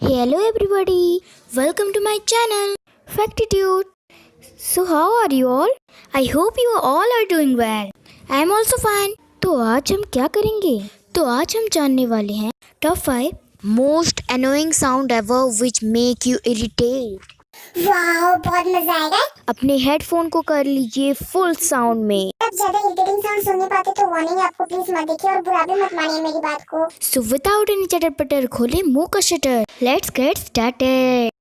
Hello everybody, welcome to my channel Factitude. So how are you all? I hope you all are doing well. I am also fine. तो आज हम क्या करेंगे? तो आज हम जानने वाले हैं top 5 most annoying sound ever which make you irritate. Wow, बहुत मजा आएगा। अपने हेडफोन को कर लीजिए फुल साउंड में। अब ज्यादा इरिटेटिंग साउंड सुन नहीं पाते तो वार्निंग आपको, प्लीज मत देखिए और बुरा भी मत मानिए मेरी बात को। सो विदाउट एनी चटर पटर खोले मुंह का शटर। Let's get started.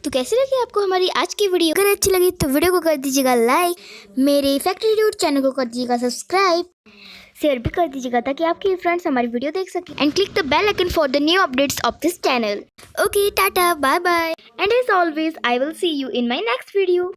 तो कैसी लगी आपको हमारी आज की वीडियो? अगर अच्छी लगी तो वीडियो को कर दीजिएगा लाइक, मेरे फैक्ट्यूड चैनल को कर दीजिएगा सब्सक्राइब, शेयर भी कर दीजिएगा ताकि आपके फ्रेंड्स हमारी वीडियो देख सकें and click the bell icon for the new updates of this channel. Okay, टाटा, bye bye and as always I will see you in my next video.